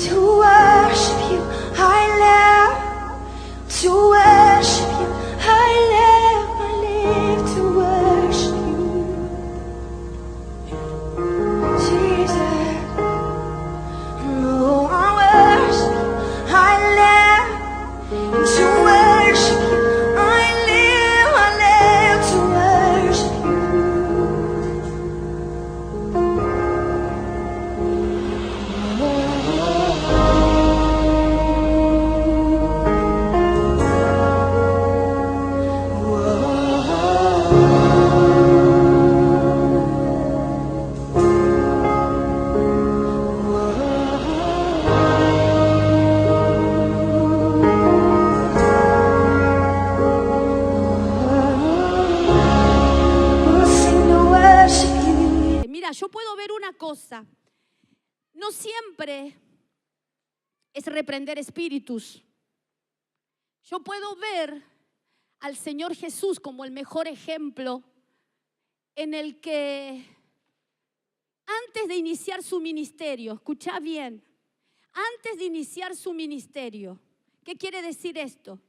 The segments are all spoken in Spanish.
To worship you, I live. To worship you, I live to worship you. Jesus, oh, I worship you, I live. To worship you, I live to worship you. Mira, yo puedo ver una cosa. No siempre es reprender espíritus. Yo puedo ver al Señor Jesús como el mejor ejemplo en el que antes de iniciar su ministerio, escucha bien, antes de iniciar su ministerio, ¿qué quiere decir esto?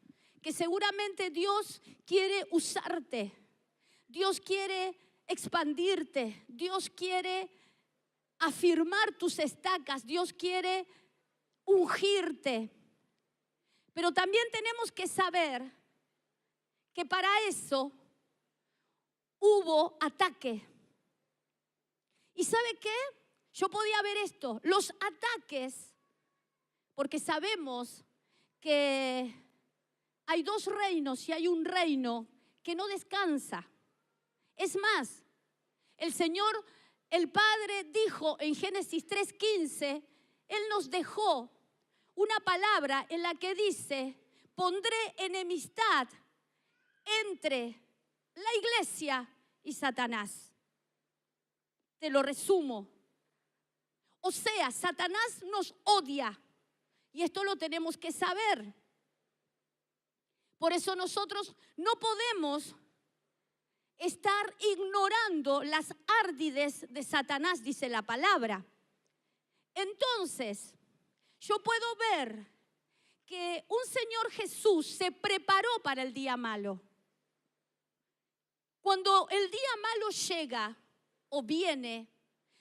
Que seguramente Dios quiere usarte, Dios quiere expandirte, Dios quiere afirmar tus estacas, Dios quiere ungirte. Pero también tenemos que saber que para eso hubo ataque. ¿Y sabe qué? Yo podía ver esto, los ataques, porque sabemos que hay dos reinos y hay un reino que no descansa. Es más, el Señor, el Padre dijo en Génesis 3:15, Él nos dejó una palabra en la que dice, pondré enemistad entre la iglesia y Satanás. Te lo resumo. O sea, Satanás nos odia y esto lo tenemos que saber. Por eso nosotros no podemos estar ignorando las árdides de Satanás, dice la palabra. Entonces, yo puedo ver que un Señor Jesús se preparó para el día malo. Cuando el día malo llega o viene,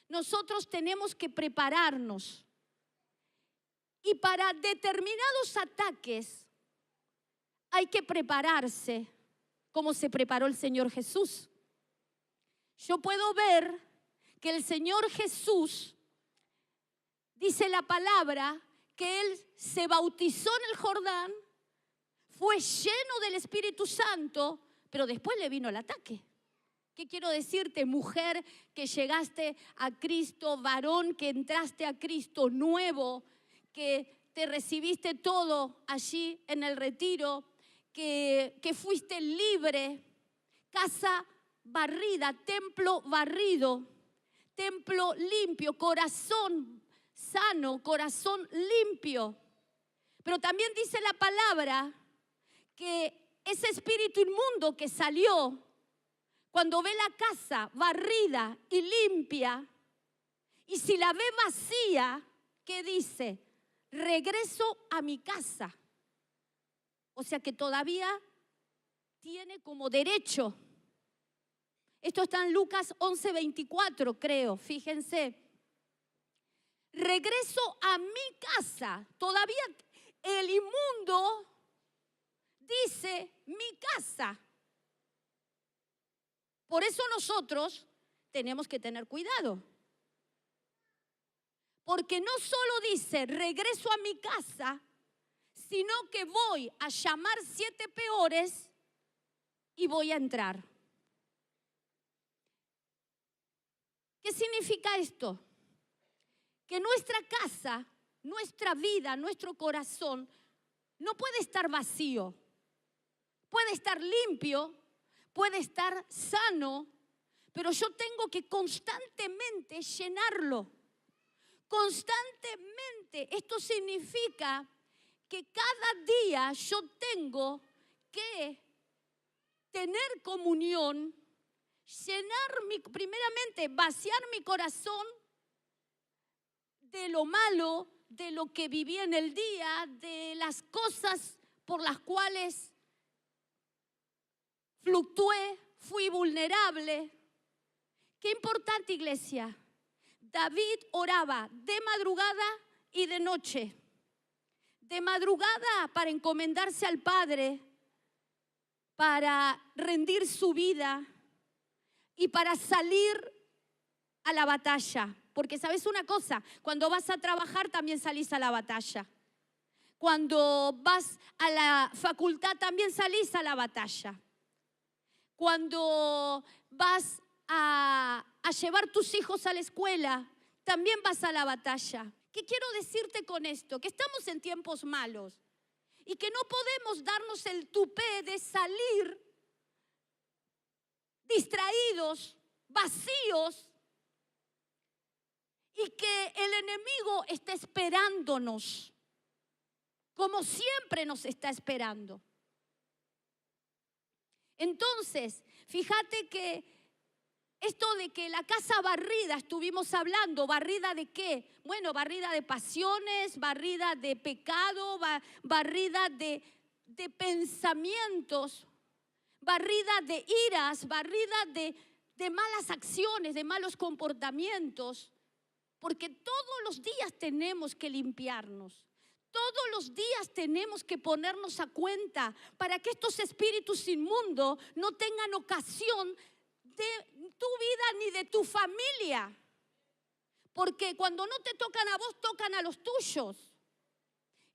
nosotros tenemos que prepararnos. Y para determinados ataques hay que prepararse como se preparó el Señor Jesús. Yo puedo ver que el Señor Jesús, dice la palabra, que Él se bautizó en el Jordán, fue lleno del Espíritu Santo, pero después le vino el ataque. ¿Qué quiero decirte, mujer que llegaste a Cristo, varón que entraste a Cristo nuevo, que te recibiste todo allí en el retiro, que fuiste libre, casa barrida, templo barrido, templo limpio, corazón sano, corazón limpio. Pero también dice la palabra que ese espíritu inmundo que salió, cuando ve la casa barrida y limpia, y si la ve vacía, ¿qué dice? Regreso a mi casa. O sea que todavía tiene como derecho. Esto está en Lucas 11:24, creo, fíjense. Regreso a mi casa. Todavía el inmundo dice mi casa. Por eso nosotros tenemos que tener cuidado. Porque no solo dice regreso a mi casa, sino que voy a llamar 7 peores y voy a entrar. ¿Qué significa esto? Que nuestra casa, nuestra vida, nuestro corazón no puede estar vacío. Puede estar limpio, puede estar sano, pero yo tengo que constantemente llenarlo. Constantemente. Esto significa que cada día yo tengo que tener comunión, primeramente vaciar mi corazón de lo malo, de lo que viví en el día, de las cosas por las cuales fluctué, fui vulnerable. Qué importante, iglesia. David oraba de madrugada y de noche. De madrugada para encomendarse al Padre, para rendir su vida y para salir a la batalla. Porque sabes una cosa, cuando vas a trabajar también salís a la batalla. Cuando vas a la facultad también salís a la batalla. Cuando vas a llevar tus hijos a la escuela, también vas a la batalla. ¿Qué quiero decirte con esto? Que estamos en tiempos malos y que no podemos darnos el tupé de salir distraídos, vacíos, y que el enemigo está esperándonos, como siempre nos está esperando. Entonces, fíjate que esto de que la casa barrida, estuvimos hablando, ¿barrida de qué? Bueno, barrida de pasiones, barrida de pecado, barrida de pensamientos, barrida de iras, barrida de malas acciones, de malos comportamientos. Porque todos los días tenemos que limpiarnos. Todos los días tenemos que ponernos a cuenta para que estos espíritus inmundos no tengan ocasión de tu vida ni de tu familia. Porque cuando no te tocan a vos, tocan a los tuyos.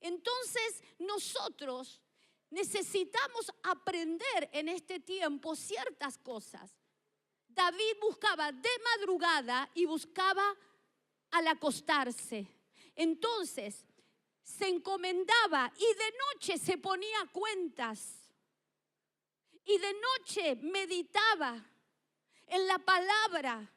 Entonces nosotros necesitamos aprender en este tiempo ciertas cosas. David buscaba de madrugada y buscaba al acostarse. Entonces se encomendaba y de noche se ponía cuentas y de noche meditaba en la palabra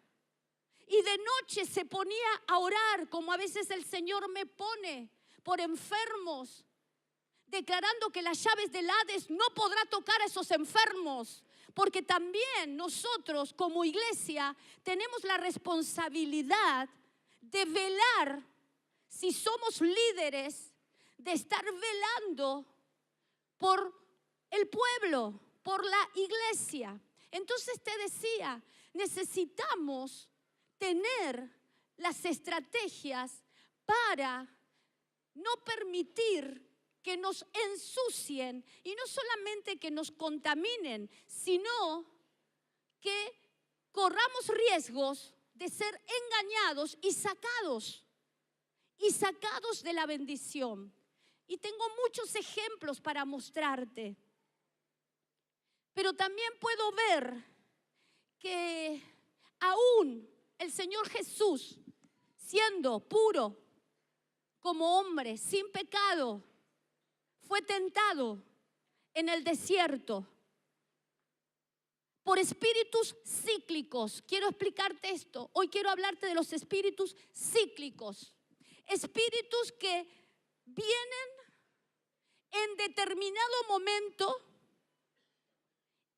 y de noche se ponía a orar, como a veces el Señor me pone por enfermos, declarando que las llaves del Hades no podrá tocar a esos enfermos, porque también nosotros como iglesia tenemos la responsabilidad de velar, si somos líderes, de estar velando por el pueblo, por la iglesia. Entonces te decía, necesitamos tener las estrategias para no permitir que nos ensucien y no solamente que nos contaminen, sino que corramos riesgos de ser engañados y sacados de la bendición. Y tengo muchos ejemplos para mostrarte. Pero también puedo ver que aún el Señor Jesús, siendo puro como hombre, sin pecado, fue tentado en el desierto por espíritus cíclicos. Quiero explicarte esto. Hoy quiero hablarte de los espíritus cíclicos. Espíritus que vienen en determinado momento.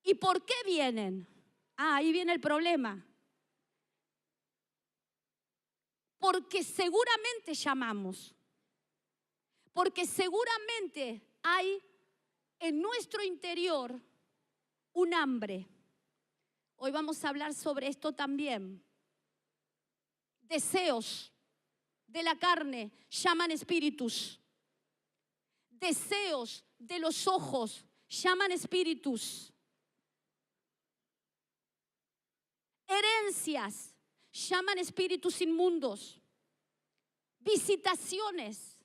¿Y por qué vienen? Ahí viene el problema. Porque seguramente llamamos. Porque seguramente hay en nuestro interior un hambre. Hoy vamos a hablar sobre esto también. Deseos de la carne llaman espíritus. Deseos de los ojos llaman espíritus. Herencias llaman espíritus inmundos. Visitaciones.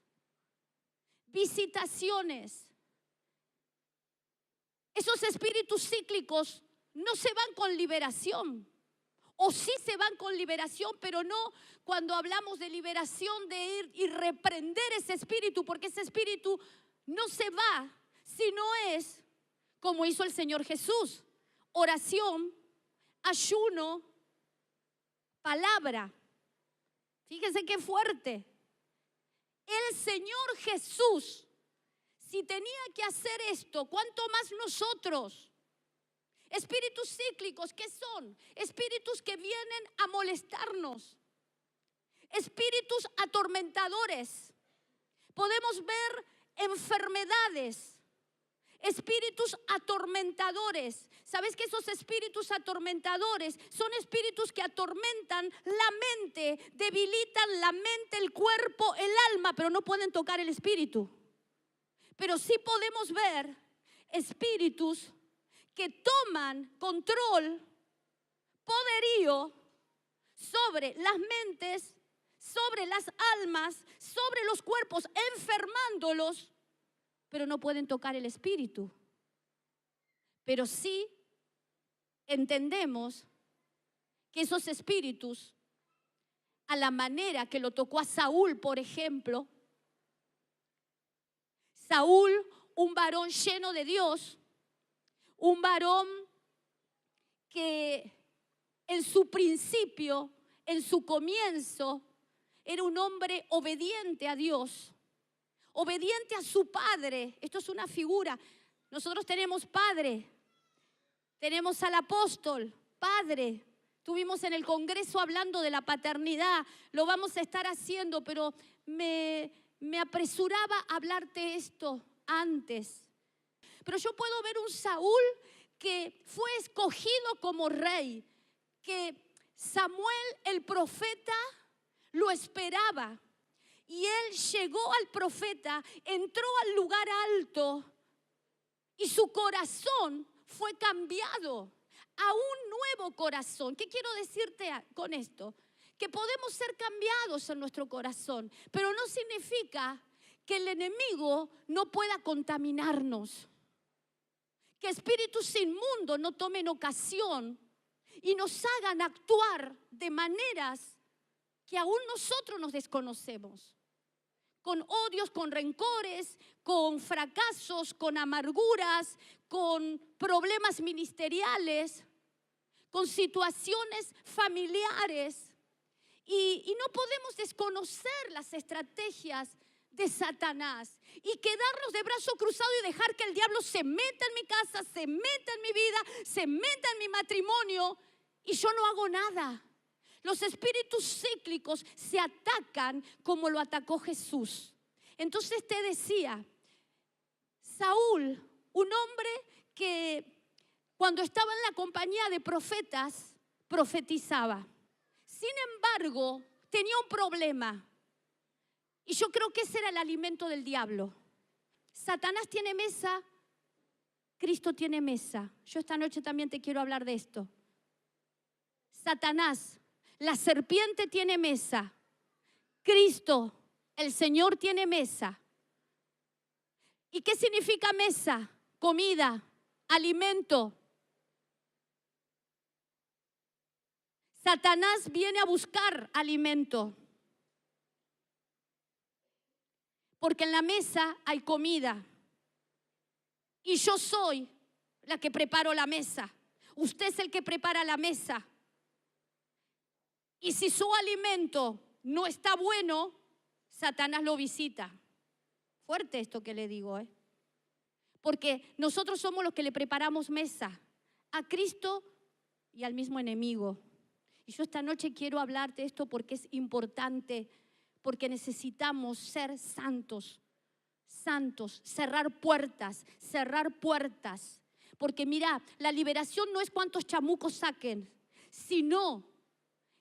Esos espíritus cíclicos no se van con liberación. O sí se van con liberación, pero no cuando hablamos de liberación de ir y reprender ese espíritu, porque ese espíritu no se va, sino es como hizo el Señor Jesús: oración, ayuno, palabra. Fíjense qué fuerte. El Señor Jesús, si tenía que hacer esto, ¿cuánto más nosotros? Espíritus cíclicos, ¿qué son? Espíritus que vienen a molestarnos. Espíritus atormentadores. Podemos ver enfermedades, espíritus atormentadores. ¿Sabes que esos espíritus atormentadores son espíritus que atormentan la mente, debilitan la mente, el cuerpo, el alma, pero no pueden tocar el espíritu? Pero sí podemos ver espíritus que toman control, poderío sobre las mentes, sobre las almas, sobre los cuerpos, enfermándolos, pero no pueden tocar el espíritu. Pero sí entendemos que esos espíritus, a la manera que lo tocó a Saúl, por ejemplo, Saúl, un varón lleno de Dios, un varón que en su principio, en su comienzo, era un hombre obediente a Dios, obediente a su padre. Esto es una figura. Nosotros tenemos padre, tenemos al apóstol, padre. Estuvimos en el congreso hablando de la paternidad, lo vamos a estar haciendo, pero me apresuraba a hablarte esto antes. Pero yo puedo ver un Saúl que fue escogido como rey, que Samuel el profeta lo esperaba. Y él llegó al profeta, entró al lugar alto y su corazón fue cambiado a un nuevo corazón. ¿Qué quiero decirte con esto? Que podemos ser cambiados en nuestro corazón, pero no significa que el enemigo no pueda contaminarnos. Que espíritus inmundos no tomen ocasión y nos hagan actuar de maneras que aún nosotros nos desconocemos. Con odios, con rencores, con fracasos, con amarguras, con problemas ministeriales, con situaciones familiares. Y no podemos desconocer las estrategias de Satanás y quedarnos de brazo cruzado y dejar que el diablo se meta en mi casa, se meta en mi vida, se meta en mi matrimonio y yo no hago nada. Los espíritus cíclicos se atacan como lo atacó Jesús. Entonces te decía, Saúl, un hombre que cuando estaba en la compañía de profetas, profetizaba. Sin embargo, tenía un problema. Y yo creo que ese era el alimento del diablo. Satanás tiene mesa, Cristo tiene mesa. Yo esta noche también te quiero hablar de esto. Satanás, la serpiente tiene mesa. Cristo, el Señor, tiene mesa. ¿Y qué significa mesa? Comida, alimento. Satanás viene a buscar alimento. Porque en la mesa hay comida. Y yo soy la que preparo la mesa. Usted es el que prepara la mesa. Y si su alimento no está bueno, Satanás lo visita. Fuerte esto que le digo, Porque nosotros somos los que le preparamos mesa a Cristo y al mismo enemigo. Y yo esta noche quiero hablarte de esto porque es importante, porque necesitamos ser santos, cerrar puertas. Porque mira, la liberación no es cuántos chamucos saquen, sino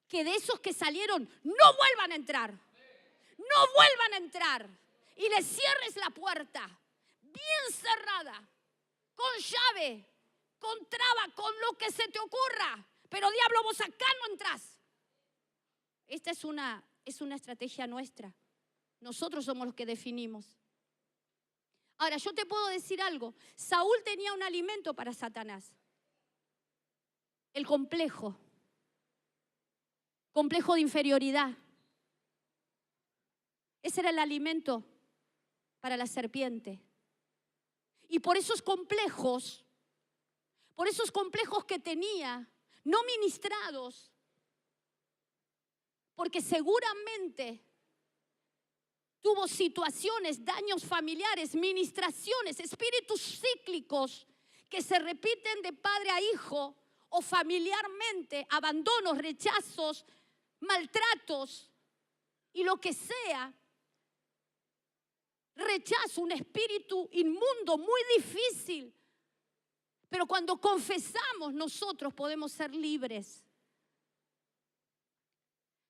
que de esos que salieron no vuelvan a entrar. No vuelvan a entrar. Y le cierres la puerta, bien cerrada, con llave, con traba, con lo que se te ocurra. Pero diablo, vos acá no entrás. Esta es una estrategia nuestra. Nosotros somos los que definimos. Ahora, yo te puedo decir algo. Saúl tenía un alimento para Satanás. El complejo de inferioridad. Ese era el alimento para la serpiente. Y por esos complejos que tenía, no ministrados, porque seguramente tuvo situaciones, daños familiares, ministraciones, espíritus cíclicos que se repiten de padre a hijo o familiarmente, abandonos, rechazos, maltratos y lo que sea. rechazo, un espíritu inmundo, muy difícil. Pero cuando confesamos, nosotros podemos ser libres.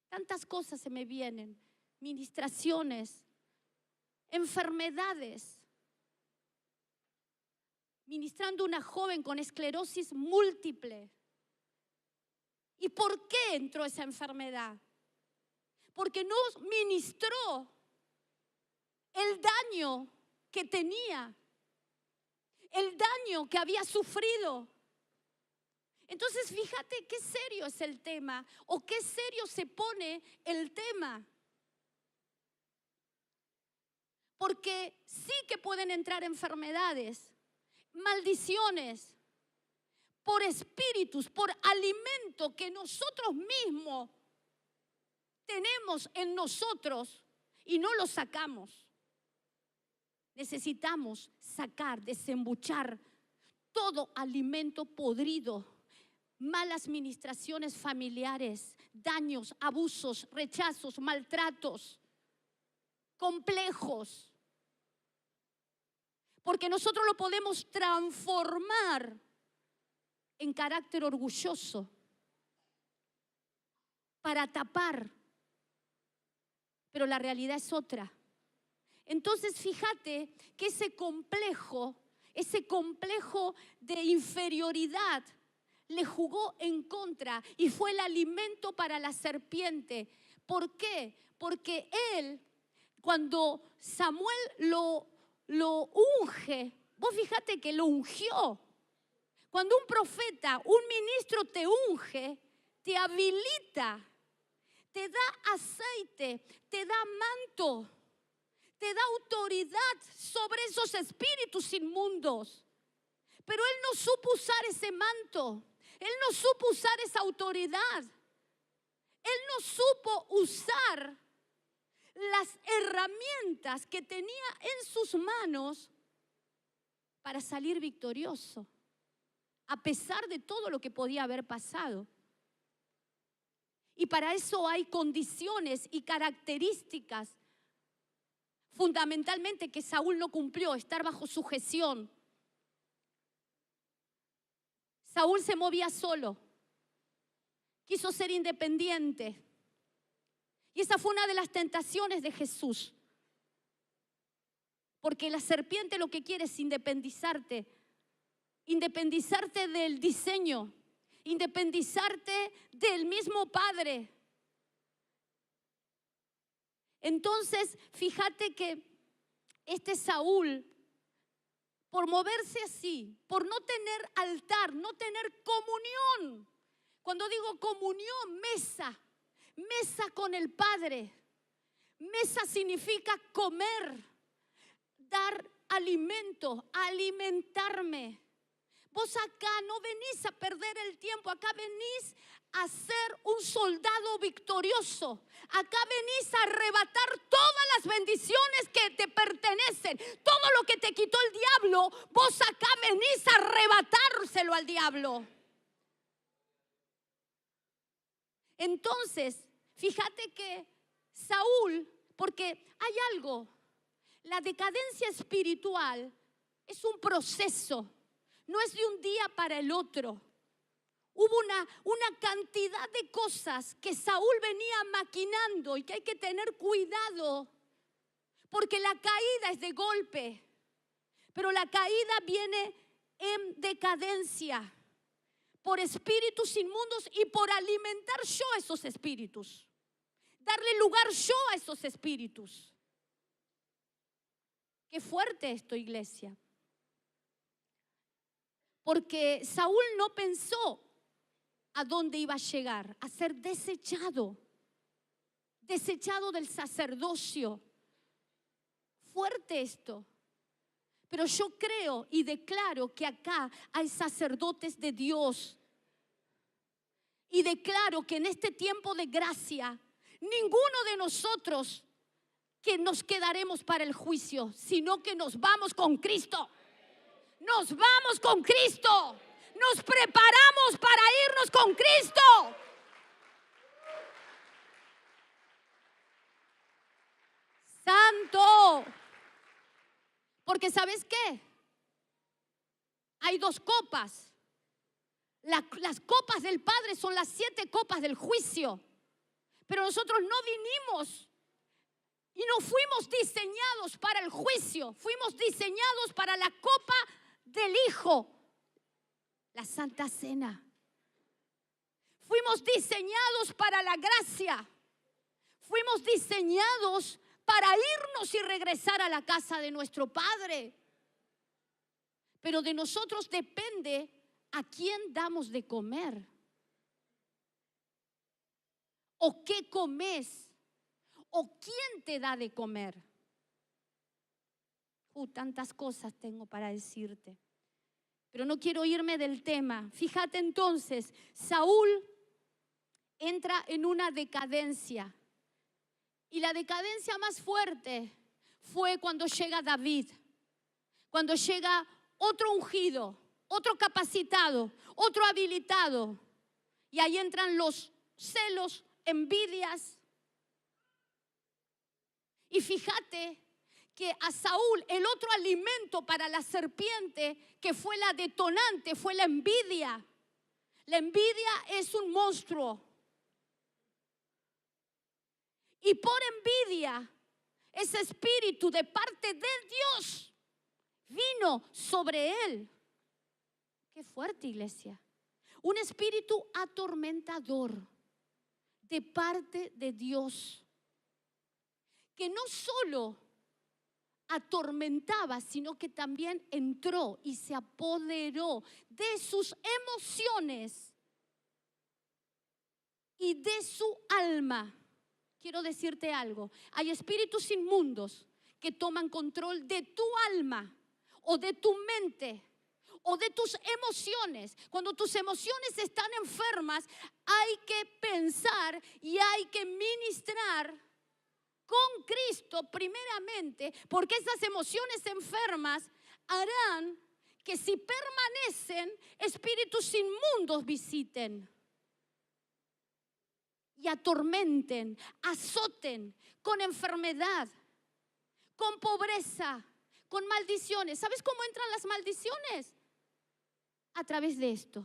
Tantas cosas se me vienen, ministraciones, enfermedades. Ministrando a una joven con esclerosis múltiple. ¿Y por qué entró esa enfermedad? Porque no ministró el daño que tenía, el daño que había sufrido. Entonces, fíjate qué serio es el tema, o qué serio se pone el tema. Porque sí que pueden entrar enfermedades, maldiciones, por espíritus, por alimento que nosotros mismos tenemos en nosotros y no lo sacamos. Necesitamos sacar, desembuchar todo alimento podrido, malas ministraciones familiares, daños, abusos, rechazos, maltratos, complejos. Porque nosotros lo podemos transformar en carácter orgulloso para tapar, pero la realidad es otra. Entonces fíjate que ese complejo de inferioridad le jugó en contra y fue el alimento para la serpiente. ¿Por qué? Porque él, cuando Samuel lo unge, vos fíjate que lo ungió. Cuando un profeta, un ministro te unge, te habilita, te da aceite, te da manto, te da autoridad sobre esos espíritus inmundos. Pero él no supo usar ese manto, él no supo usar esa autoridad, él no supo usar las herramientas que tenía en sus manos para salir victorioso, a pesar de todo lo que podía haber pasado. Y para eso hay condiciones y características, fundamentalmente que Saúl no cumplió: estar bajo sujeción. Saúl se movía solo, quiso ser independiente. Y esa fue una de las tentaciones de Jesús. Porque la serpiente lo que quiere es independizarte del diseño, independizarte del mismo Padre. Entonces, fíjate que este Saúl, por moverse así, por no tener altar, no tener comunión. Cuando digo comunión, mesa con el Padre. Mesa significa comer, dar alimento, alimentarme. Vos acá no venís a perder el tiempo, acá venís a ser un soldado victorioso. Acá venís a arrebatar todas las bendiciones que te pertenecen. Todo lo que te quitó el diablo, vos acá venís a arrebatárselo al diablo. Entonces, fíjate que Saúl, porque hay algo, la decadencia espiritual es un proceso, no es de un día para el otro. Hubo una cantidad de cosas que Saúl venía maquinando y que hay que tener cuidado, porque la caída es de golpe, pero la caída viene en decadencia por espíritus inmundos y por alimentar yo a esos espíritus, darle lugar yo a esos espíritus. Qué fuerte esto, iglesia. Porque Saúl no pensó a dónde iba a llegar, a ser desechado del sacerdocio. Fuerte esto. Pero yo creo y declaro que acá hay sacerdotes de Dios. Y declaro que en este tiempo de gracia, ninguno de nosotros que nos quedaremos para el juicio, sino que nos vamos con Cristo. Nos vamos con Cristo. Nos preparamos para irnos con Cristo. Santo. Porque ¿sabes qué? Hay dos copas. Las copas del Padre son las 7 copas del juicio. Pero nosotros no vinimos y no fuimos diseñados para el juicio. Fuimos diseñados para la copa del Hijo, la Santa Cena. Fuimos diseñados para la gracia. Fuimos diseñados para irnos y regresar a la casa de nuestro Padre. Pero de nosotros depende a quién damos de comer. ¿O qué comes? ¿O quién te da de comer? Tantas cosas tengo para decirte. Pero no quiero irme del tema. Fíjate entonces, Saúl entra en una decadencia. Y la decadencia más fuerte fue cuando llega David. Cuando llega otro ungido, otro capacitado, otro habilitado. Y ahí entran los celos, envidias. Y fíjate que a Saúl el otro alimento para la serpiente que fue la detonante fue la envidia. La envidia es un monstruo. Y por envidia, ese espíritu de parte de Dios vino sobre él. Qué fuerte, iglesia. Un espíritu atormentador de parte de Dios, que no solo atormentaba, sino que también entró y se apoderó de sus emociones y de su alma. Quiero decirte algo, hay espíritus inmundos que toman control de tu alma o de tu mente o de tus emociones. Cuando tus emociones están enfermas, hay que pensar y hay que ministrar con Cristo primeramente, porque esas emociones enfermas harán que si permanecen, espíritus inmundos visiten y atormenten, azoten con enfermedad, con pobreza, con maldiciones. ¿Sabes cómo entran las maldiciones? A través de esto.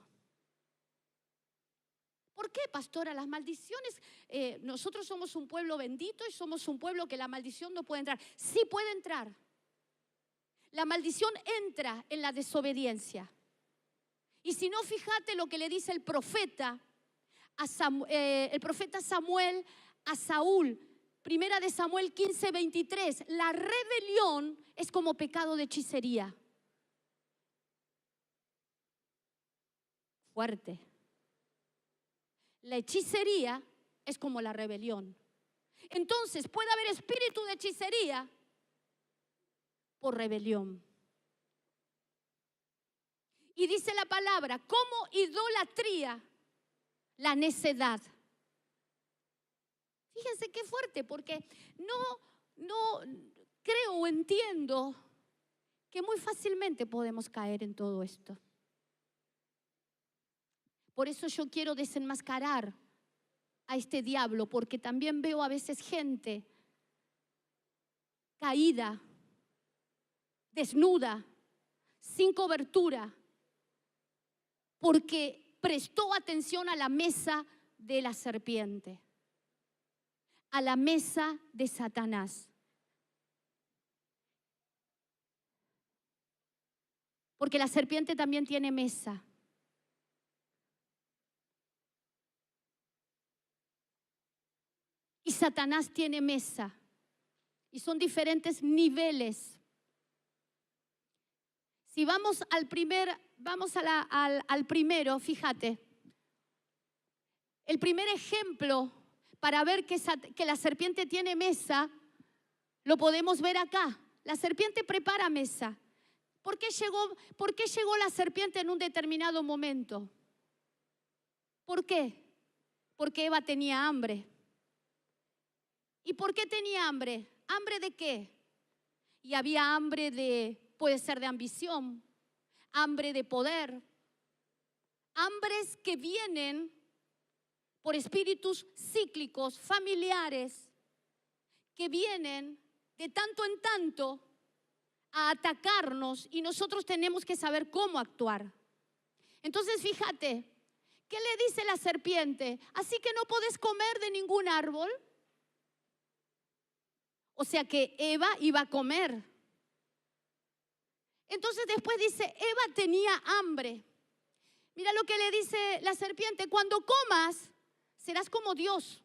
¿Por qué, pastora? Las maldiciones, nosotros somos un pueblo bendito y somos un pueblo que la maldición no puede entrar. Sí puede entrar. La maldición entra en la desobediencia. Y si no, fíjate lo que le dice el profeta Samuel a Saúl. Primera de Samuel 15:23. La rebelión es como pecado de hechicería. Fuerte. La hechicería es como la rebelión. Entonces puede haber espíritu de hechicería por rebelión. Y dice la palabra, como idolatría, la necedad. Fíjense qué fuerte, porque no creo o entiendo que muy fácilmente podemos caer en todo esto. Por eso yo quiero desenmascarar a este diablo, porque también veo a veces gente caída, desnuda, sin cobertura, porque prestó atención a la mesa de la serpiente, a la mesa de Satanás. Porque la serpiente también tiene mesa. Y Satanás tiene mesa. Y son diferentes niveles. Si vamos al primero, fíjate. El primer ejemplo para ver que la serpiente tiene mesa, lo podemos ver acá. La serpiente prepara mesa. ¿Por qué llegó la serpiente en un determinado momento? ¿Por qué? Porque Eva tenía hambre. ¿Y por qué tenía hambre? ¿Hambre de qué? Y había hambre puede ser de ambición, hambre de poder, hambres que vienen por espíritus cíclicos, familiares, que vienen de tanto en tanto a atacarnos y nosotros tenemos que saber cómo actuar. Entonces fíjate, ¿qué le dice la serpiente? Así que no podés comer de ningún árbol. O sea que Eva iba a comer. Entonces después dice, Eva tenía hambre. Mira lo que le dice la serpiente, cuando comas serás como Dios,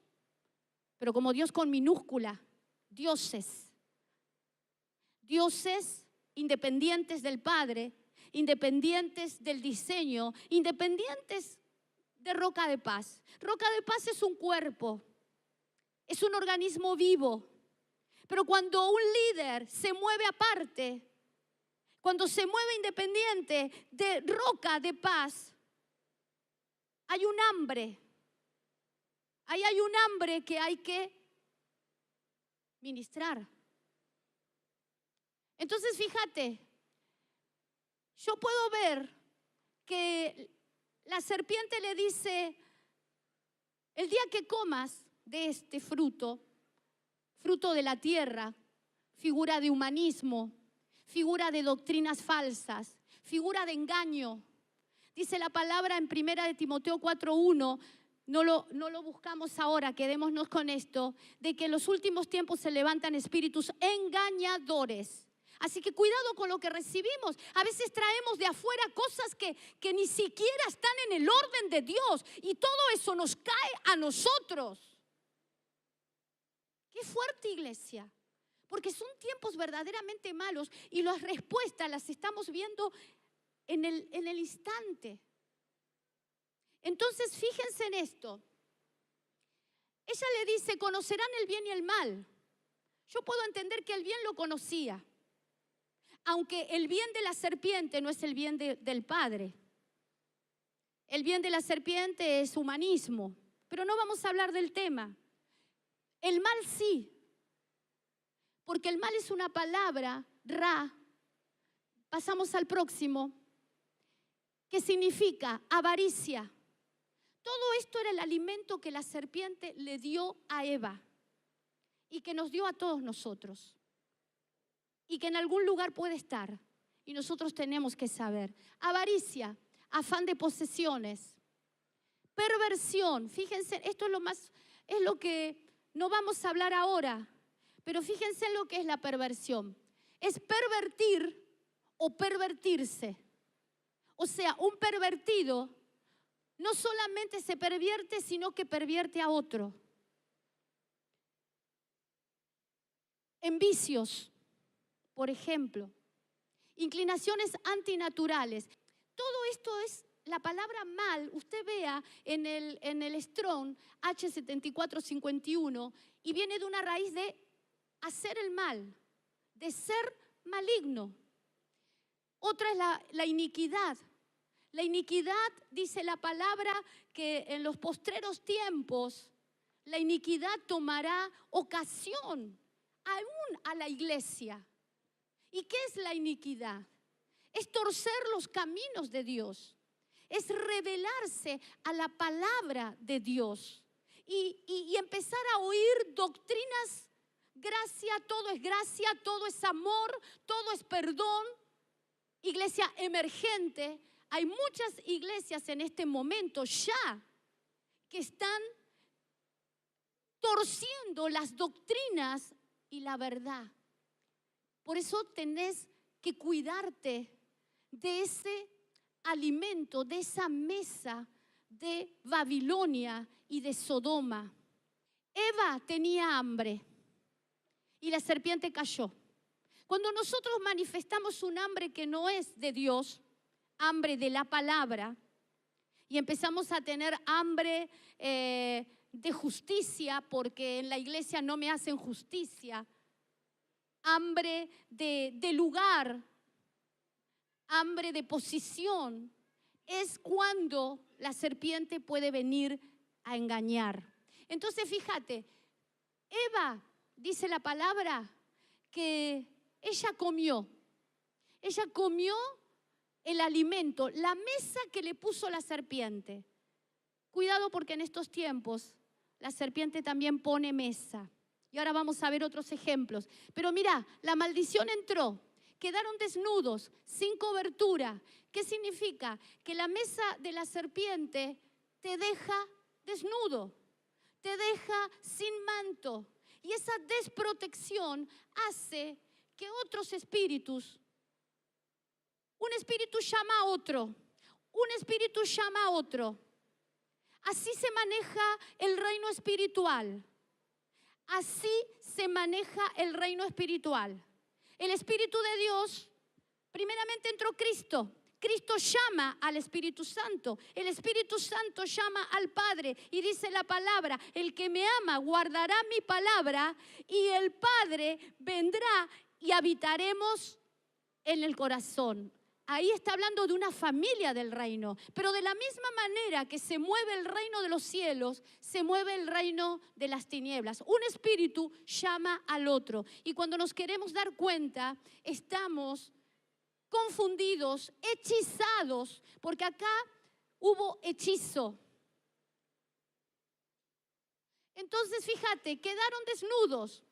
pero como Dios con minúscula, dioses. Dioses independientes del Padre, independientes del diseño, independientes de Roca de Paz. Roca de Paz es un cuerpo, es un organismo vivo, pero cuando un líder se mueve aparte, cuando se mueve independiente de Roca de Paz, hay un hambre. Ahí hay un hambre que hay que ministrar. Entonces fíjate, yo puedo ver que la serpiente le dice, el día que comas de este fruto, fruto de la tierra, figura de humanismo, figura de doctrinas falsas, figura de engaño. Dice la palabra en 1 de Timoteo 4:1, no lo buscamos ahora, quedémonos con esto, de que en los últimos tiempos se levantan espíritus engañadores. Así que cuidado con lo que recibimos. A veces traemos de afuera cosas que ni siquiera están en el orden de Dios y todo eso nos cae a nosotros. Qué fuerte, iglesia, porque son tiempos verdaderamente malos y las respuestas las estamos viendo en el instante. Entonces fíjense en esto. Ella le dice, conocerán el bien y el mal. Yo puedo entender que el bien lo conocía, aunque el bien de la serpiente no es el bien del Padre. El bien de la serpiente es humanismo, pero no vamos a hablar del tema. El mal sí, porque el mal es una palabra, ra. Pasamos al próximo, que significa avaricia. Todo esto era el alimento que la serpiente le dio a Eva y que nos dio a todos nosotros y que en algún lugar puede estar y nosotros tenemos que saber. Avaricia, afán de posesiones, perversión. Fíjense, esto es lo que no vamos a hablar ahora, pero fíjense en lo que es la perversión. Es pervertir o pervertirse. O sea, un pervertido no solamente se pervierte, sino que pervierte a otro. En vicios, por ejemplo, inclinaciones antinaturales. Todo esto es la palabra mal. Usted vea en el Strong H7451 y viene de una raíz de hacer el mal, de ser maligno. Otra es la iniquidad. La iniquidad, dice la palabra, que en los postreros tiempos la iniquidad tomará ocasión aún a la iglesia. ¿Y qué es la iniquidad? Es torcer los caminos de Dios. Es rebelarse a la palabra de Dios. Y empezar a oír doctrinas, gracia, todo es amor, todo es perdón. Iglesia emergente. Hay muchas iglesias en este momento ya que están torciendo las doctrinas y la verdad. Por eso tenés que cuidarte de ese alimento, de esa mesa de Babilonia y de Sodoma. Eva tenía hambre y la serpiente cayó. Cuando nosotros manifestamos un hambre que no es de Dios, hambre de la palabra, y empezamos a tener hambre de justicia, porque en la iglesia no me hacen justicia, hambre de lugar, hambre de posición, es cuando la serpiente puede venir a engañar. Entonces fíjate, Eva, dice la palabra, que ella comió el alimento, la mesa que le puso la serpiente. Cuidado, porque en estos tiempos la serpiente también pone mesa. Y ahora vamos a ver otros ejemplos. Pero mira, la maldición entró. quedaron desnudos, sin cobertura. ¿Qué significa? Que la mesa de la serpiente te deja desnudo, te deja sin manto. Y esa desprotección hace que otros espíritus, un espíritu llama a otro, un espíritu llama a otro. Así se maneja el reino espiritual. Así se maneja el reino espiritual. El Espíritu de Dios, primeramente entró Cristo. Cristo llama al Espíritu Santo. El Espíritu Santo llama al Padre y dice la palabra: el que me ama guardará mi palabra y el Padre vendrá y habitaremos en el corazón. Ahí está hablando de una familia del reino. Pero de la misma manera que se mueve el reino de los cielos, se mueve el reino de las tinieblas. Un espíritu llama al otro. Y cuando nos queremos dar cuenta, estamos confundidos, hechizados, porque acá hubo hechizo. Entonces, fíjate, quedaron desnudos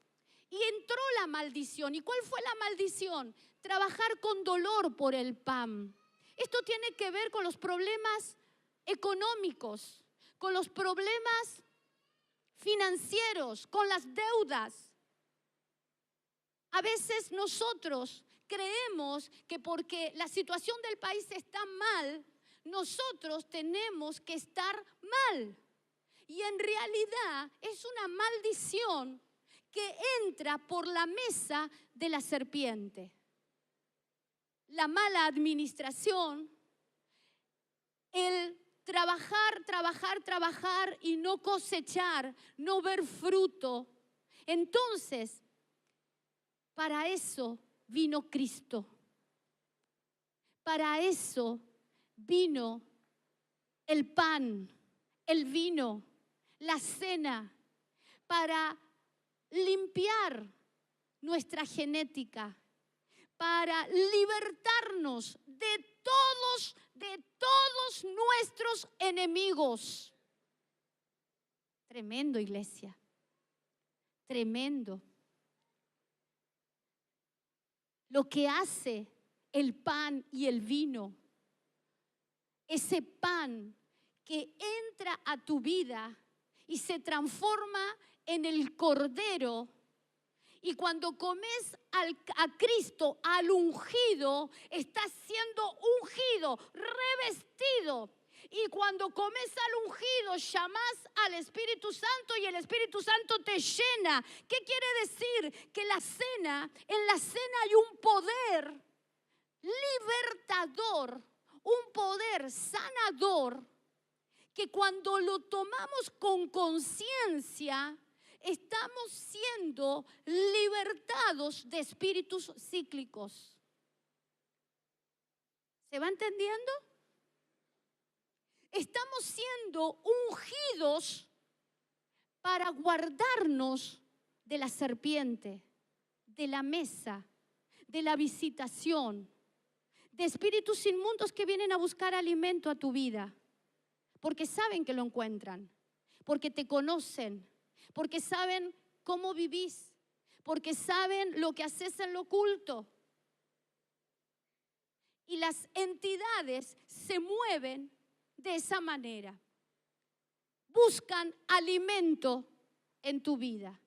y entró la maldición. ¿Y cuál fue la maldición? Trabajar con dolor por el pan. Esto tiene que ver con los problemas económicos, con los problemas financieros, con las deudas. A veces nosotros creemos que porque la situación del país está mal, nosotros tenemos que estar mal. Y en realidad es una maldición que entra por la mesa de la serpiente. La mala administración, el trabajar y no cosechar, no ver fruto. Entonces, para eso vino Cristo. Para eso vino el pan, el vino, la cena, para limpiar nuestra genética, para libertarnos de todos nuestros enemigos. Tremendo, iglesia. Tremendo. Lo que hace el pan y el vino, ese pan que entra a tu vida y se transforma en el cordero. Y cuando comes a Cristo, al ungido, estás siendo ungido, revestido. Y cuando comes al ungido, llamas al Espíritu Santo y el Espíritu Santo te llena. ¿Qué quiere decir? Que en la cena hay un poder libertador, un poder sanador, que cuando lo tomamos con conciencia, estamos siendo libertados de espíritus cíclicos. ¿Se va entendiendo? Estamos siendo ungidos para guardarnos de la serpiente, de la mesa, de la visitación, de espíritus inmundos que vienen a buscar alimento a tu vida, porque saben que lo encuentran, porque te conocen, porque saben cómo vivís, porque saben lo que haces en lo oculto. Y las entidades se mueven de esa manera. Buscan alimento en tu vida.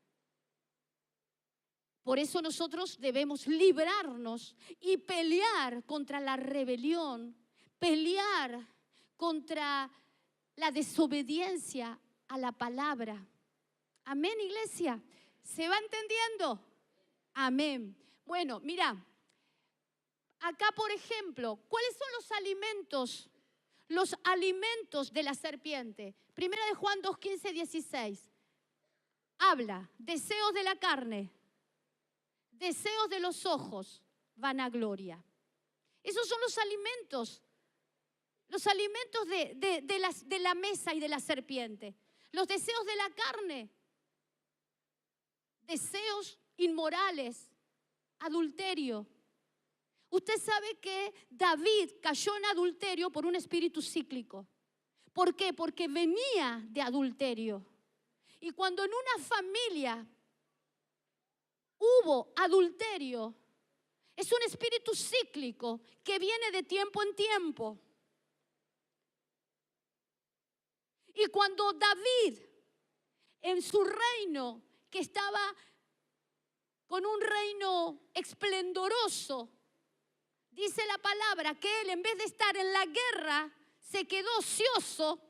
Por eso nosotros debemos librarnos y pelear contra la rebelión, pelear contra la desobediencia a la palabra. Amén, iglesia. ¿Se va entendiendo? Amén. Bueno, mira, acá por ejemplo, ¿cuáles son los alimentos? Los alimentos de la serpiente. Primera de Juan 2:15, 16. Habla, deseos de la carne, deseos de los ojos, vanagloria. Esos son los alimentos de la mesa y de la serpiente. Los deseos de la carne, deseos inmorales, adulterio. Usted sabe que David cayó en adulterio por un espíritu cíclico. ¿Por qué? Porque venía de adulterio. Y cuando en una familia hubo adulterio, Es un espíritu cíclico que viene de tiempo en tiempo. Y cuando David, en su reino, que estaba con un reino esplendoroso, dice la palabra que él, en vez de estar en la guerra, se quedó ocioso.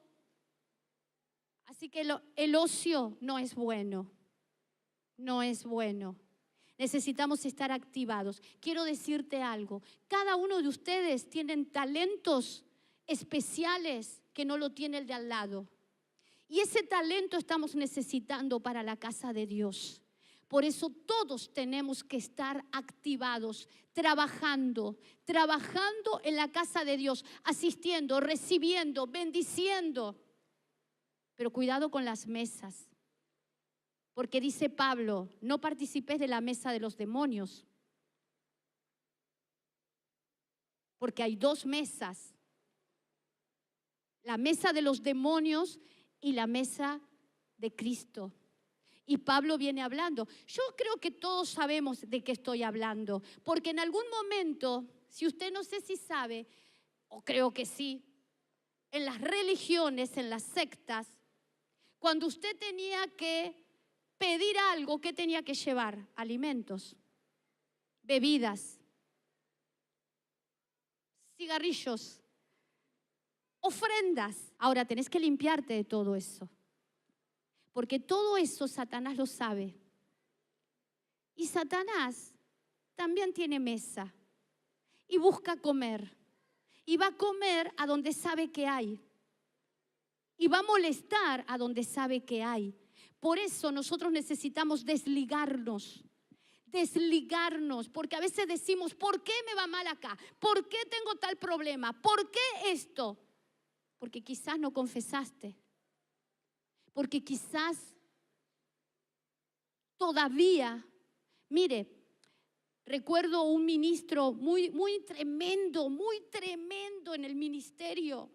Así que el ocio no es bueno. No es bueno. Necesitamos estar activados. Quiero decirte algo. Cada uno de ustedes tienen talentos especiales que no lo tiene el de al lado. Y ese talento estamos necesitando para la casa de Dios. Por eso todos tenemos que estar activados, trabajando en la casa de Dios, asistiendo, recibiendo, bendiciendo. Pero cuidado con las mesas. Porque dice Pablo, no participes de la mesa de los demonios. Porque hay dos mesas. La mesa de los demonios y la mesa de Cristo. Y Pablo viene hablando. Yo creo que todos sabemos de qué estoy hablando. Porque en algún momento, si usted no sé si sabe, o creo que sí, en las religiones, en las sectas, cuando usted tenía que pedir algo, ¿qué tenía que llevar? Alimentos, bebidas, cigarrillos, ofrendas. Ahora tenés que limpiarte de todo eso, porque todo eso Satanás lo sabe. Y Satanás también tiene mesa y busca comer. Y va a comer a donde sabe que hay. Y va a molestar a donde sabe que hay. Por eso nosotros necesitamos desligarnos, porque a veces decimos, ¿por qué me va mal acá? ¿Por qué tengo tal problema? ¿Por qué esto? Porque quizás no confesaste, porque quizás todavía, mire, recuerdo un ministro muy tremendo en el ministerio,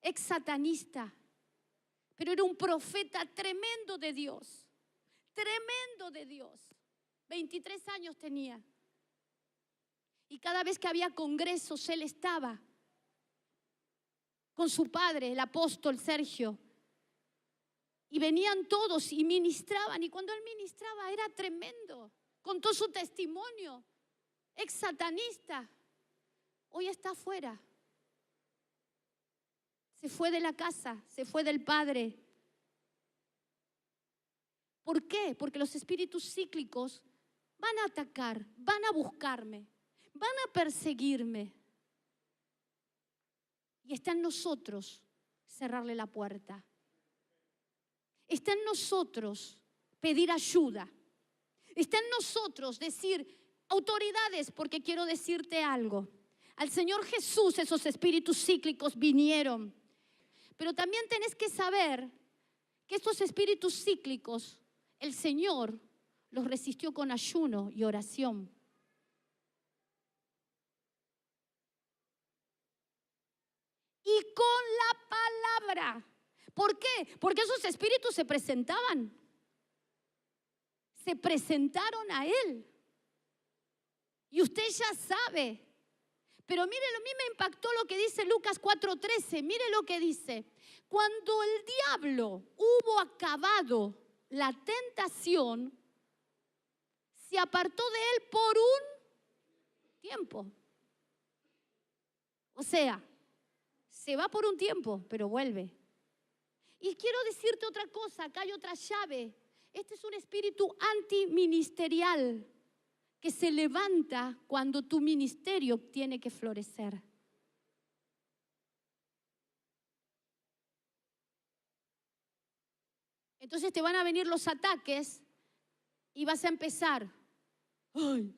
ex satanista. Pero era un profeta tremendo de Dios. 23 años tenía. Y cada vez que había congresos, él estaba con su padre, el apóstol Sergio. Y venían todos y ministraban. Y cuando él ministraba era tremendo. Contó su testimonio. Ex satanista. Hoy está afuera. Se fue de la casa, se fue del Padre. ¿Por qué? Porque los espíritus cíclicos van a atacar, van a buscarme, van a perseguirme. Y está en nosotros cerrarle la puerta. Está en nosotros pedir ayuda. Está en nosotros decir, autoridades, porque quiero decirte algo. Al Señor Jesús esos espíritus cíclicos vinieron. Pero también tenés que saber que estos espíritus cíclicos, el Señor los resistió con ayuno y oración. Y con la palabra. ¿Por qué? Porque esos espíritus se presentaban. Se presentaron a Él. Y usted ya sabe. Pero mire, a mí me impactó lo que dice Lucas 4:13. Mire lo que dice. Cuando el diablo hubo acabado la tentación, se apartó de él por un tiempo. O sea, se va por un tiempo, pero vuelve. Y quiero decirte otra cosa, acá hay otra llave. Este es un espíritu antiministerial que se levanta cuando tu ministerio tiene que florecer. Entonces te van a venir los ataques y vas a empezar. Ay,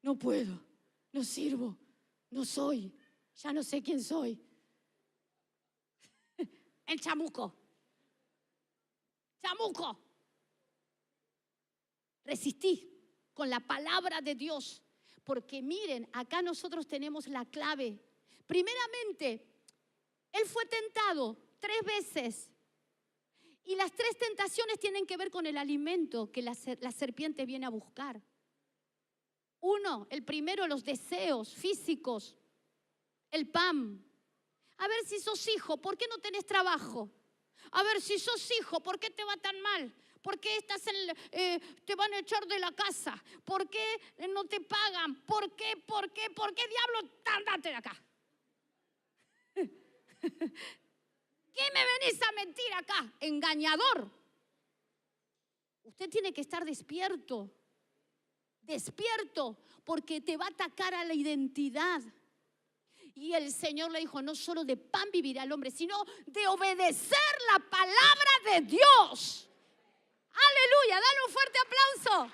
no puedo, no sirvo, no soy, ya no sé quién soy. El chamuco. Chamuco. Resistí con la palabra de Dios. Porque miren, acá nosotros tenemos la clave. Primeramente, él fue tentado 3 veces. Y las 3 tentaciones tienen que ver con el alimento que la serpiente viene a buscar. Uno, el primero, los deseos físicos, el pan. A ver si sos hijo, ¿por qué no tenés trabajo? A ver si sos hijo, ¿por qué te va tan mal? ¿Por qué te van a echar de la casa? ¿Por qué no te pagan? ¿Por qué diablo? Ándate de acá. ¿Qué me venís a mentir acá? Engañador. Usted tiene que estar despierto. Despierto, porque te va a atacar a la identidad. Y el Señor le dijo, no solo de pan vivirá el hombre, sino de obedecer la palabra de Dios. Aleluya, dale un fuerte aplauso.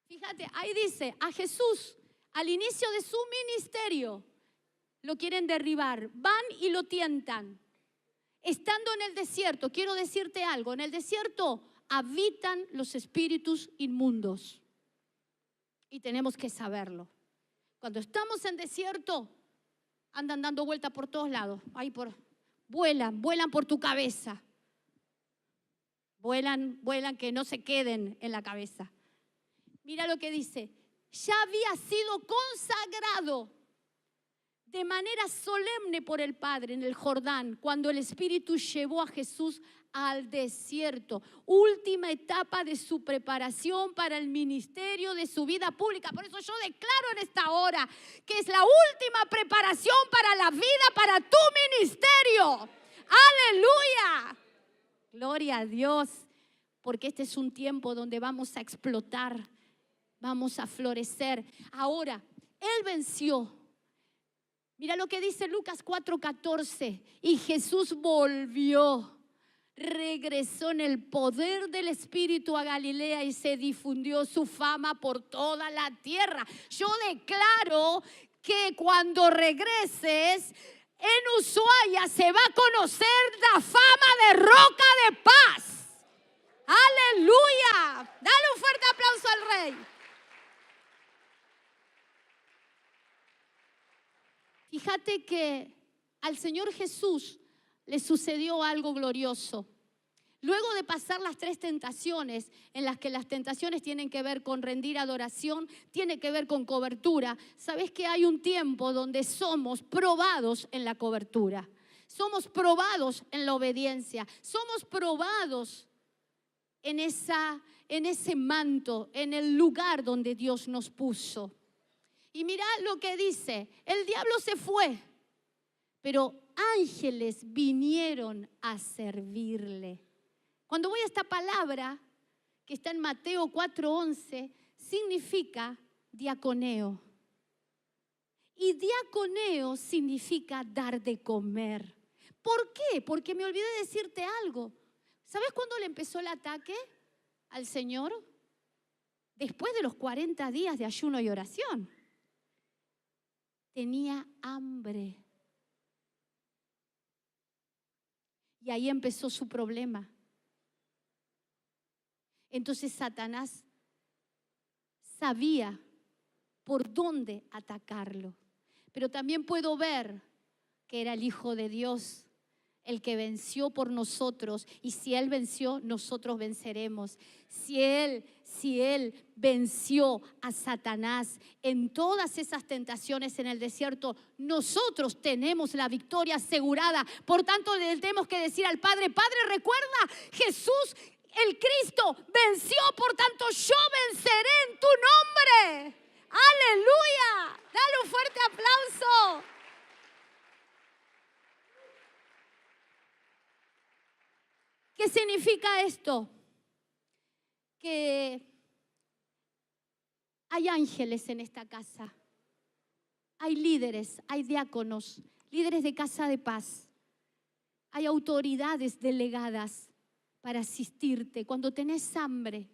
Fíjate, ahí dice, a Jesús, al inicio de su ministerio, lo quieren derribar, van y lo tientan. Estando en el desierto, quiero decirte algo, en el desierto habitan los espíritus inmundos. Y tenemos que saberlo. Cuando estamos en desierto, andan dando vueltas por todos lados. Vuelan por tu cabeza. Vuelan que no se queden en la cabeza. Mira lo que dice. Ya había sido consagrado de manera solemne por el Padre en el Jordán, cuando el Espíritu llevó a Jesús al desierto. Última etapa de su preparación para el ministerio de su vida pública. Por eso yo declaro en esta hora que es la última preparación para la vida, para tu ministerio. ¡Aleluya! Gloria a Dios, porque este es un tiempo donde vamos a explotar, vamos a florecer. Ahora, Él venció. Mira lo que dice Lucas 4:14. Y Jesús volvió, regresó en el poder del Espíritu a Galilea y se difundió su fama por toda la tierra. Yo declaro que cuando regreses en Ushuaia se va a conocer la fama de Roca de Paz. ¡Aleluya! Dale un fuerte aplauso al Rey. Fíjate que al Señor Jesús le sucedió algo glorioso. Luego de pasar las 3 tentaciones, en las que las tentaciones tienen que ver con rendir adoración, tiene que ver con cobertura. ¿Sabes que hay un tiempo donde somos probados en la cobertura? Somos probados en la obediencia. Somos probados en ese manto, en el lugar donde Dios nos puso. Y mira lo que dice, el diablo se fue, pero ángeles vinieron a servirle. Cuando voy a esta palabra, que está en Mateo 4:11, significa diaconeo. Y diaconeo significa dar de comer. ¿Por qué? Porque me olvidé de decirte algo. ¿Sabes cuándo le empezó el ataque al Señor? Después de los 40 días de ayuno y oración. Tenía hambre. Y ahí empezó su problema. Entonces Satanás sabía por dónde atacarlo. Pero también puedo ver que era el Hijo de Dios, el que venció por nosotros. Y si Él venció, nosotros venceremos. Si Él venció a Satanás en todas esas tentaciones en el desierto, nosotros tenemos la victoria asegurada. Por tanto, le tenemos que decir al Padre, Padre, recuerda, Jesús, el Cristo, venció, por tanto, yo venceré en tu nombre. ¡Aleluya! Dale un fuerte aplauso. ¿Qué significa esto? Que hay ángeles en esta casa, hay líderes, hay diáconos, líderes de casa de paz, hay autoridades delegadas para asistirte cuando tenés hambre,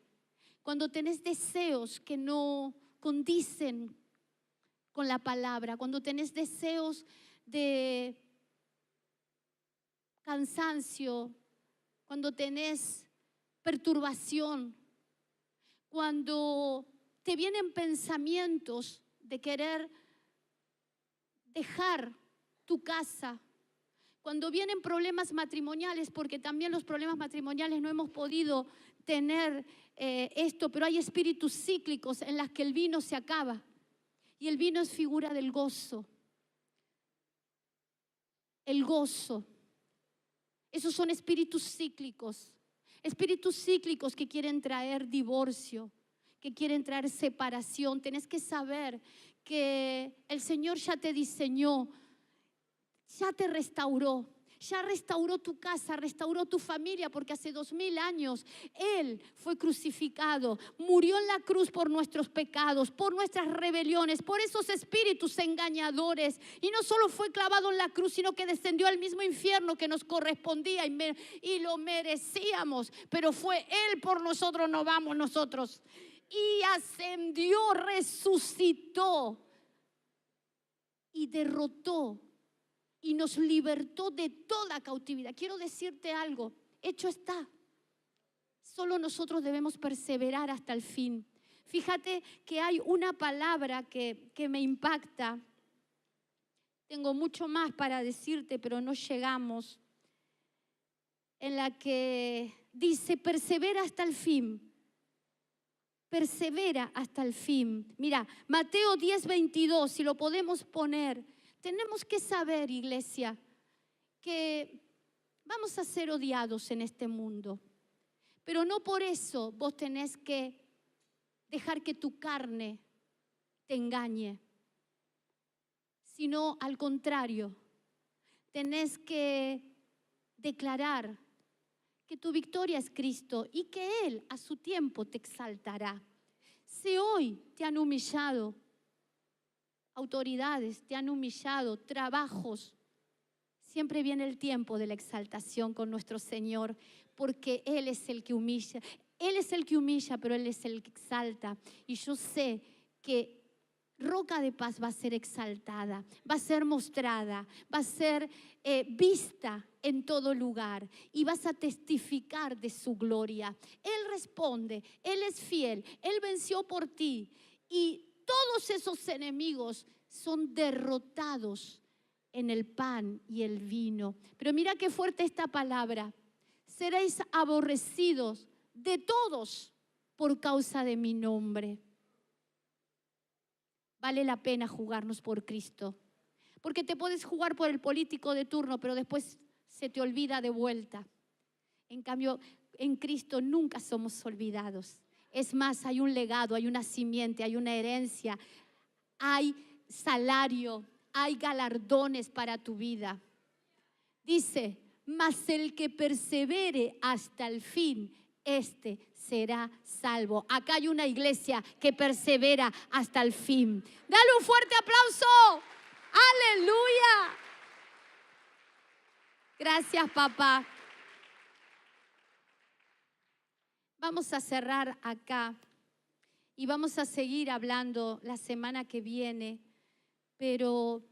cuando tenés deseos que no condicen con la palabra, cuando tenés deseos de cansancio, cuando tenés perturbación, cuando te vienen pensamientos de querer dejar tu casa, Cuando vienen problemas matrimoniales, porque también los problemas matrimoniales no hemos podido tener esto, pero hay espíritus cíclicos en las que el vino se acaba. Y el vino es figura del gozo. El gozo. Esos son espíritus cíclicos. Espíritus cíclicos que quieren traer divorcio, que quieren traer separación. Tenés que saber que el Señor ya te diseñó, ya te restauró. Ya restauró tu casa, restauró tu familia, porque hace 2000 años Él fue crucificado, murió en la cruz por nuestros pecados, por nuestras rebeliones, por esos espíritus engañadores. Y no solo fue clavado en la cruz, sino que descendió al mismo infierno que nos correspondía y lo merecíamos. Pero fue Él por nosotros, no vamos nosotros. Y ascendió, resucitó y derrotó y nos libertó de toda cautividad. Quiero decirte algo, hecho está. Solo nosotros debemos perseverar hasta el fin. Fíjate que hay una palabra que me impacta. Tengo mucho más para decirte, pero no llegamos. En la que dice, persevera hasta el fin. Persevera hasta el fin. Mira, Mateo 10:22, si lo podemos poner. Tenemos que saber, iglesia, que vamos a ser odiados en este mundo. Pero no por eso vos tenés que dejar que tu carne te engañe. Sino al contrario, tenés que declarar que tu victoria es Cristo y que Él a su tiempo te exaltará. Si hoy te han humillado, autoridades te han humillado, trabajos, siempre viene el tiempo de la exaltación con nuestro Señor, porque Él es el que humilla. Él es el que humilla, pero Él es el que exalta. Y yo sé que Roca de Paz va a ser exaltada, va a ser mostrada, va a ser vista en todo lugar y vas a testificar de su gloria. Él responde, Él es fiel, Él venció por ti y todos esos enemigos son derrotados en el pan y el vino. Pero mira qué fuerte esta palabra. Seréis aborrecidos de todos por causa de mi nombre. Vale la pena jugarnos por Cristo. Porque te puedes jugar por el político de turno, pero después se te olvida de vuelta. En cambio, en Cristo nunca somos olvidados. Es más, hay un legado, hay una simiente, hay una herencia, hay salario, hay galardones para tu vida. Dice, mas el que persevere hasta el fin, este será salvo. Acá hay una iglesia que persevera hasta el fin. Dale un fuerte aplauso. ¡Aleluya! Gracias, papá. Vamos a cerrar acá y vamos a seguir hablando la semana que viene, pero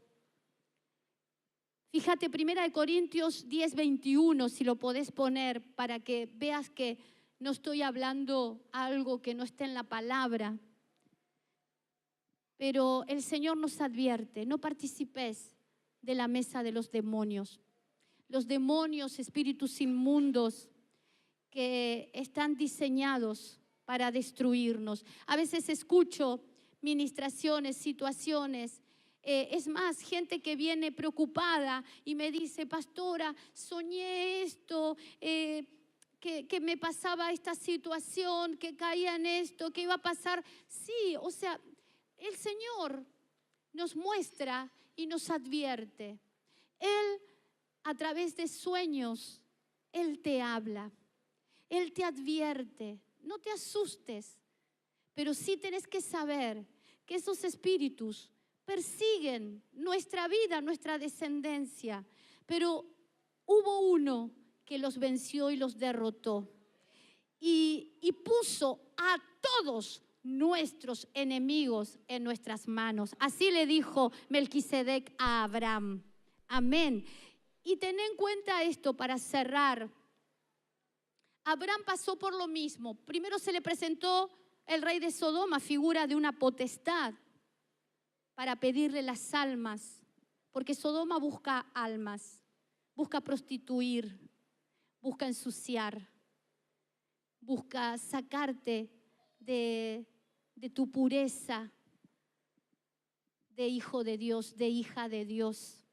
fíjate, 1 Corintios 10:21, si lo podés poner para que veas que no estoy hablando algo que no está en la palabra. Pero el Señor nos advierte, no participes de la mesa de los demonios. Los demonios, espíritus inmundos, que están diseñados para destruirnos. A veces escucho ministraciones, situaciones, es más, gente que viene preocupada y me dice, pastora, soñé esto, que me pasaba esta situación, que caía en esto, que iba a pasar. Sí, o sea, el Señor nos muestra y nos advierte. Él, a través de sueños, Él te habla. Él te advierte, no te asustes, pero sí tienes que saber que esos espíritus persiguen nuestra vida, nuestra descendencia, pero hubo uno que los venció y los derrotó y puso a todos nuestros enemigos en nuestras manos. Así le dijo Melquisedec a Abraham. Amén. Y ten en cuenta esto para cerrar. Abraham pasó por lo mismo. Primero se le presentó el rey de Sodoma, figura de una potestad, para pedirle las almas, porque Sodoma busca almas, busca prostituir, busca ensuciar, busca sacarte de tu pureza de hijo de Dios, de hija de Dios.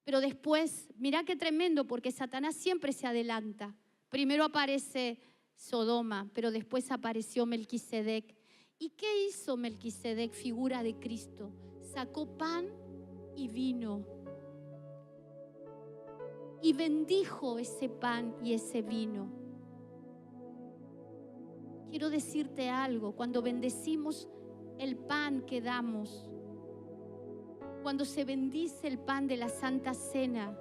Pero después, mira qué tremendo, porque Satanás siempre se adelanta. Primero aparece Sodoma, pero después apareció Melquisedec. ¿Y qué hizo Melquisedec, figura de Cristo? Sacó pan y vino y bendijo ese pan y ese vino. Quiero decirte algo, cuando bendecimos el pan que damos, cuando se bendice el pan de la Santa Cena,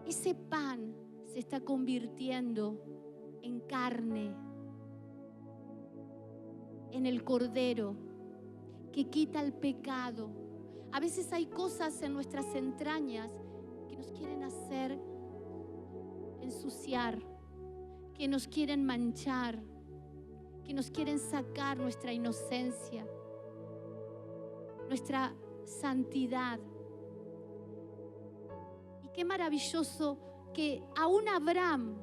ese pan se está convirtiendo en carne, en el Cordero que quita el pecado. A veces hay cosas en nuestras entrañas que nos quieren hacer ensuciar, que nos quieren manchar, que nos quieren sacar nuestra inocencia, nuestra santidad. Y qué maravilloso que aún Abraham,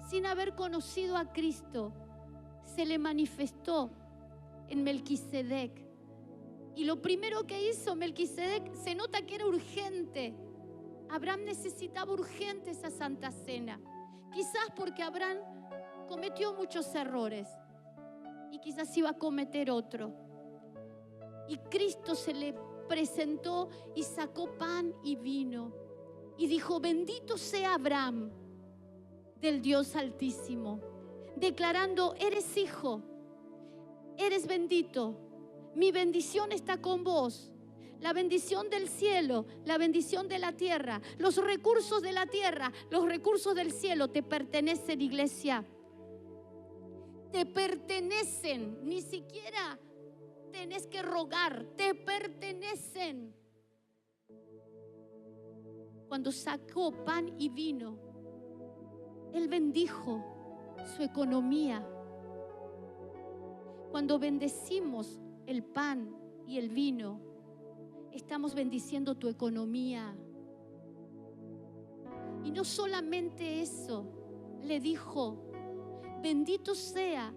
sin haber conocido a Cristo, se le manifestó en Melquisedec. Y lo primero que hizo Melquisedec, se nota que era urgente. Abraham necesitaba urgente esa Santa Cena. Quizás porque Abraham cometió muchos errores y quizás iba a cometer otro. Y Cristo se le presentó y sacó pan y vino. Y dijo: bendito sea Abraham del Dios Altísimo, declarando: eres hijo, eres bendito, mi bendición está con vos. La bendición del cielo, la bendición de la tierra, los recursos de la tierra, los recursos del cielo te pertenecen, iglesia. Te pertenecen, ni siquiera tenés que rogar, te pertenecen. Cuando sacó pan y vino, Él bendijo su economía. Cuando bendecimos el pan y el vino, estamos bendiciendo tu economía. Y no solamente eso, le dijo: bendito sea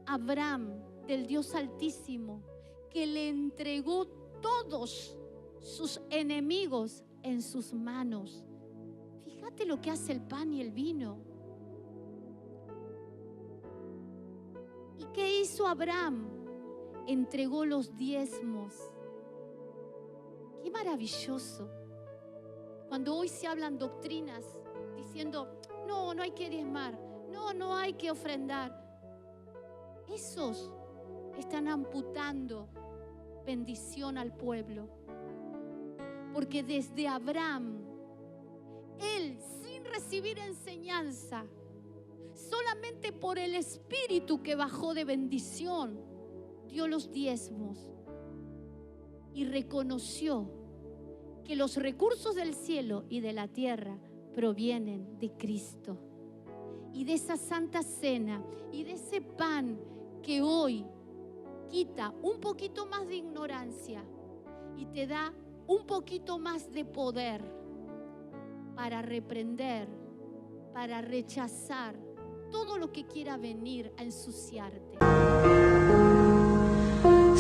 Abraham del Dios Altísimo, que le entregó todos sus enemigos en sus manos. Fíjate lo que hace el pan y el vino. ¿Y qué hizo Abraham? Entregó los diezmos. Qué maravilloso. Cuando hoy se hablan doctrinas diciendo: no hay que diezmar, no hay que ofrendar, esos están amputando bendición al pueblo. Porque desde Abraham, él, sin recibir enseñanza, solamente por el Espíritu que bajó de bendición, dio los diezmos y reconoció que los recursos del cielo y de la tierra provienen de Cristo. Y de esa Santa Cena y de ese pan que hoy quita un poquito más de ignorancia y te da un poquito más de poder para reprender, para rechazar todo lo que quiera venir a ensuciarte.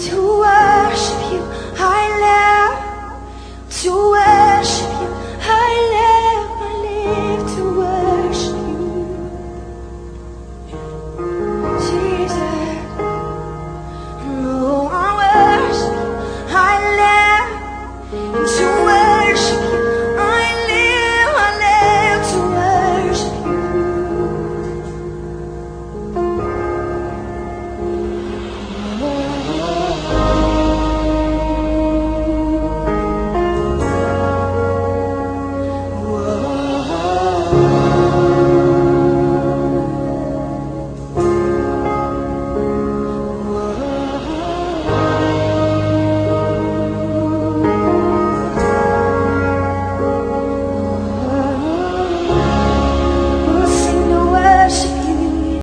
To worship you, I live. To worship you, I live to worship.